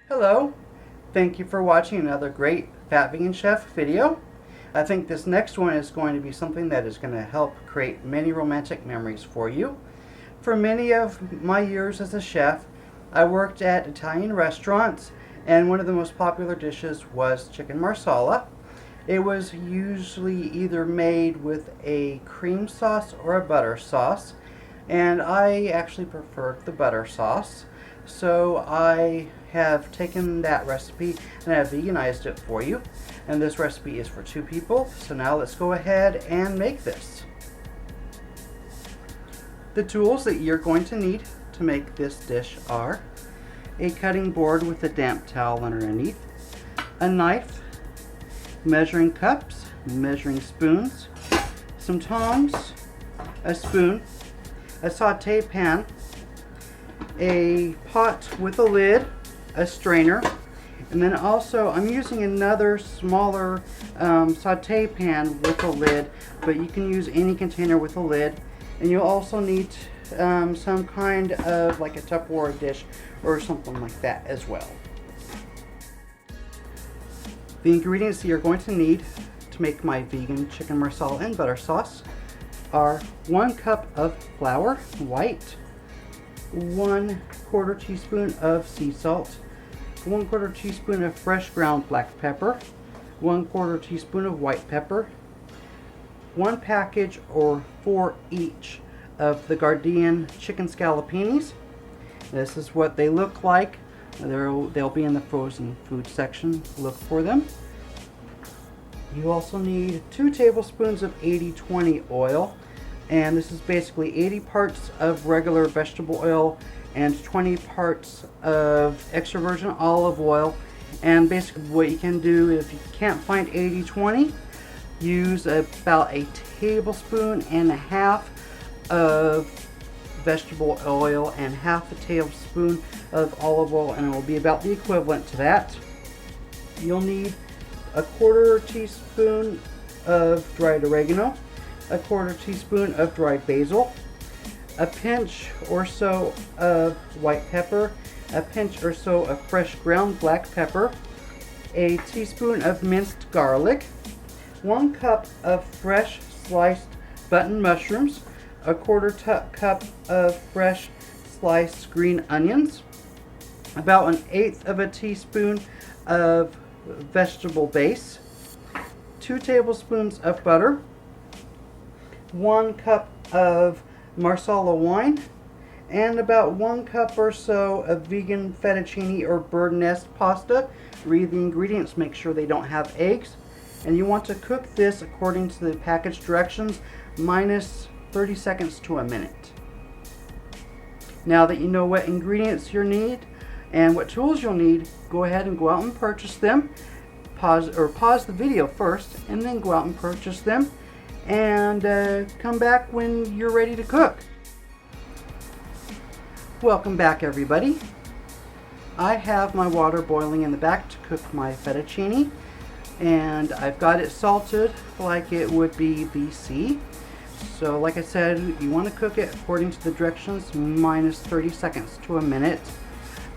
Hello, thank you for watching another great Fat Vegan Chef video. I think this next one is going to be something that is going to help create many romantic memories for you. For many of my years as a chef, I worked at Italian restaurants, and one of the most popular dishes was chicken marsala. It was usually either made with a cream sauce or a butter sauce, and I actually preferred the butter sauce. So I have taken that recipe and I have veganized it for you. And this recipe is for 2 people. So now let's go ahead and make this. The tools that you're going to need to make this dish are a cutting board with a damp towel underneath, a knife, measuring cups, measuring spoons, some tongs, a spoon, a saute pan, a pot with a lid, a strainer, and then also I'm using another smaller saute pan with a lid, but you can use any container with a lid. And you'll also need some kind of like a Tupperware dish or something like that as well. The ingredients that you're going to need to make my vegan chicken marsala and butter sauce are 1 cup of flour, white, 1/4 teaspoon of sea salt, 1/4 teaspoon of fresh ground black pepper, 1/4 teaspoon of white pepper, 1 package or 4 each of the Gardein chicken scallopinis. This is what they look like. They'll be in the frozen food section. Look for them. You also need 2 tablespoons of 80/20 oil. And this is basically 80 parts of regular vegetable oil and 20 parts of extra virgin olive oil. And basically what you can do, if you can't find 80/20, use about a tablespoon and a half of vegetable oil and half a tablespoon of olive oil, and it will be about the equivalent to that. You'll need a 1/4 teaspoon of dried oregano, a 1/4 teaspoon of dried basil, a pinch or so of white pepper, a pinch or so of fresh ground black pepper, a teaspoon of minced garlic, 1 cup of fresh sliced button mushrooms, a 1/4 cup of fresh sliced green onions, about 1/8 of a teaspoon of vegetable base, 2 tablespoons of butter, 1 cup of marsala wine, and about 1 cup or so of vegan fettuccine or bird nest pasta. Read the ingredients, make sure they don't have eggs. And you want to cook this according to the package directions, minus 30 seconds to a minute. Now that you know what ingredients you'll need and what tools you'll need, go ahead and go out and purchase them. Pause the video first and then go out and purchase them. And come back when you're ready to cook. Welcome back, everybody. I have my water boiling in the back to cook my fettuccine, and I've got it salted like it would be BC. So like I said, you want to cook it according to the directions, minus 30 seconds to a minute.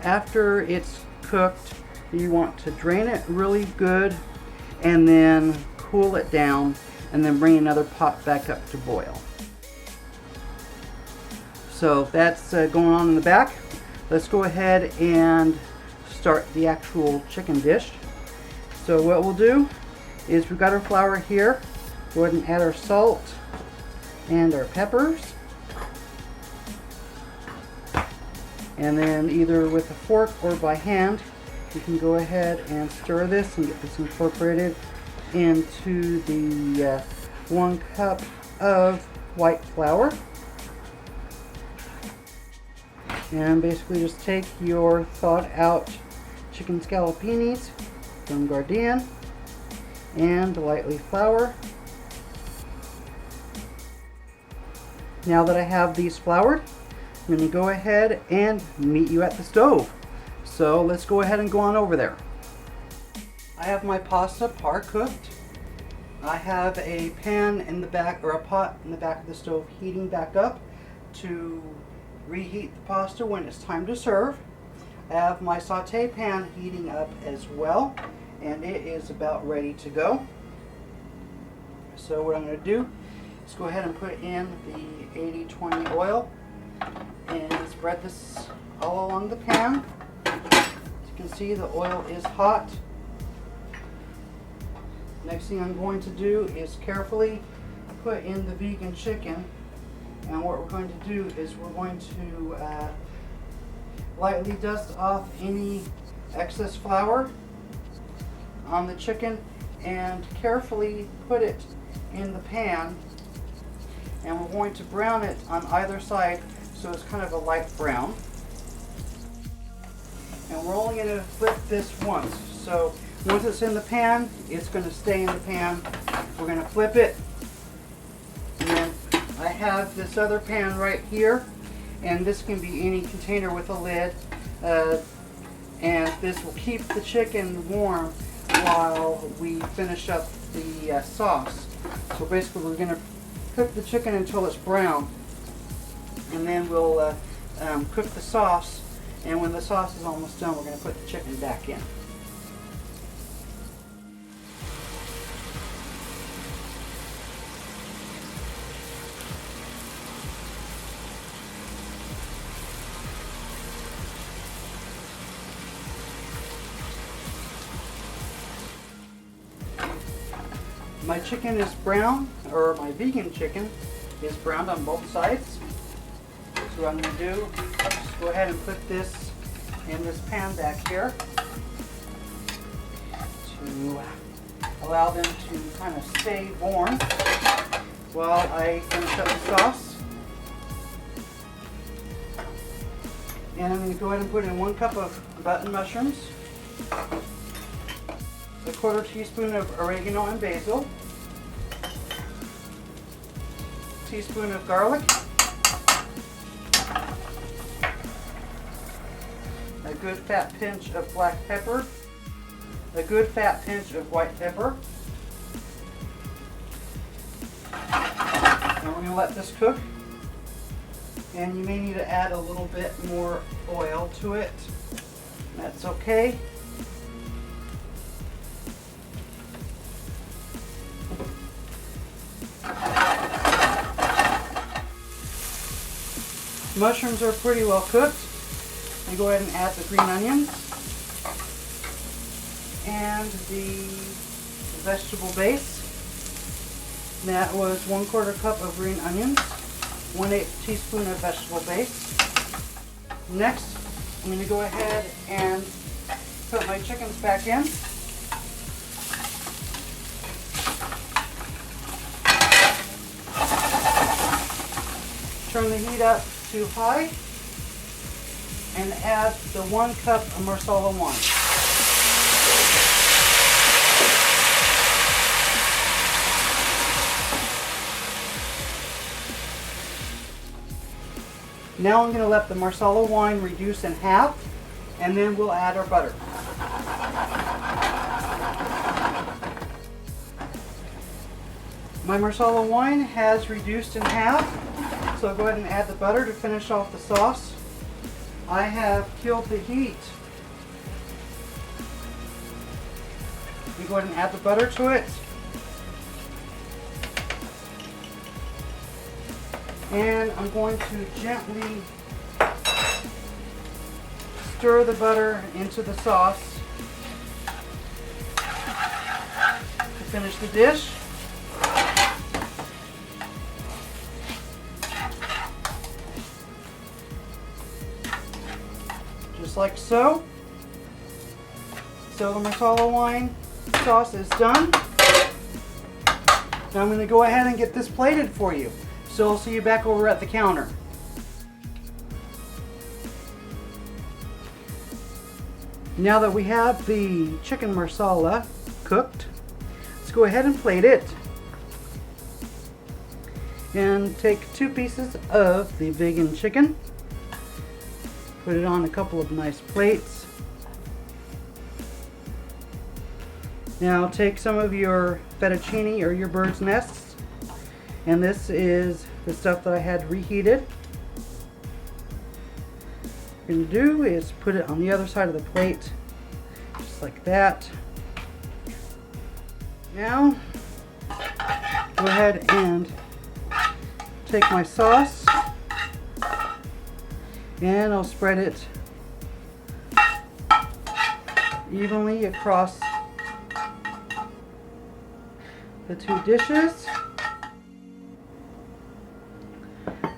After it's cooked, you want to drain it really good and then cool it down, and then bring another pot back up to boil. So that's going on in the back. Let's go ahead and start the actual chicken dish. So what we'll do is we've got our flour here. Go ahead and add our salt and our peppers. And then either with a fork or by hand, you can go ahead and stir this and get this incorporated into the 1 cup of white flour. And basically just take your thawed out chicken scallopinis from Gardein and lightly flour. Now that I have these floured, I'm going to go ahead and meet you at the stove. So let's go ahead and go on over there. I have my pasta par cooked. I have a pan in the back, or a pot in the back of the stove, heating back up to reheat the pasta when it's time to serve. Have my saute pan heating up as well, and it is about ready to go. So what I'm going to do is go ahead and put in the 80-20 oil and spread this all along the pan. As you can see, the oil is hot. Next thing I'm going to do is carefully put in the vegan chicken, and what we're going to do is we're going to lightly dust off any excess flour on the chicken and carefully put it in the pan, and we're going to brown it on either side so it's kind of a light brown. And we're only going to flip this once, so once it's in the pan, it's going to stay in the pan. We're going to flip it, and then I have this other pan right here, and this can be any container with a lid, and this will keep the chicken warm while we finish up the sauce. So basically we're going to cook the chicken until it's brown, and then we'll cook the sauce, and when the sauce is almost done, we're going to put the chicken back in. My chicken is brown, or my vegan chicken is browned on both sides. So what I'm going to do is just go ahead and put this in this pan back here to allow them to kind of stay warm while I finish up the sauce. And I'm going to go ahead and put in 1 cup of button mushrooms, a 1/4 teaspoon of oregano and basil, teaspoon of garlic, a good fat pinch of black pepper, a good fat pinch of white pepper, and we're going to let this cook. And you may need to add a little bit more oil to it. That's okay. Mushrooms are pretty well cooked. I go ahead and add the green onions and the vegetable base. That was 1/4 cup of green onions, 1/8 teaspoon of vegetable base. Next, I'm going to go ahead and put my chickens back in. Turn the heat up to high and add the 1 cup of Masala wine. Now I'm going to let the Masala wine reduce in half, and then we'll add our butter. My Masala wine has reduced in half, so I'll go ahead and add the butter to finish off the sauce. I have killed the heat. You go ahead and add the butter to it. And I'm going to gently stir the butter into the sauce to finish the dish. Just like so. So the Masala wine sauce is done. Now I'm going to go ahead and get this plated for you. So I'll see you back over at the counter. Now that we have the chicken masala cooked, let's go ahead and plate it. And take 2 pieces of the vegan chicken. Put it on a couple of nice plates. Now take some of your fettuccine or your bird's nests. And this is the stuff that I had reheated. going to do is put it on the other side of the plate, just like that. Now, go ahead and take my sauce, and I'll spread it evenly across the two dishes.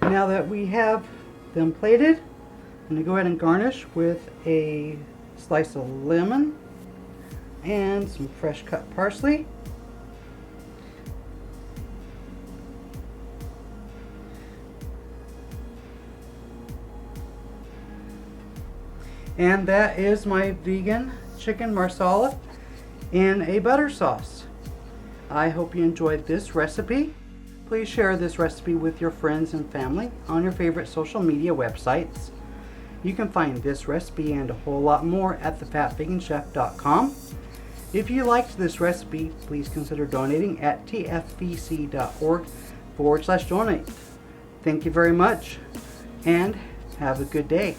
Now that we have them plated, I'm going to go ahead and garnish with a slice of lemon and some fresh cut parsley. And that is my vegan chicken marsala in a butter sauce. I hope you enjoyed this recipe. Please share this recipe with your friends and family on your favorite social media websites. You can find this recipe and a whole lot more at thefatveganchef.com. If you liked this recipe, please consider donating at tfbc.org/donate. Thank you very much and have a good day.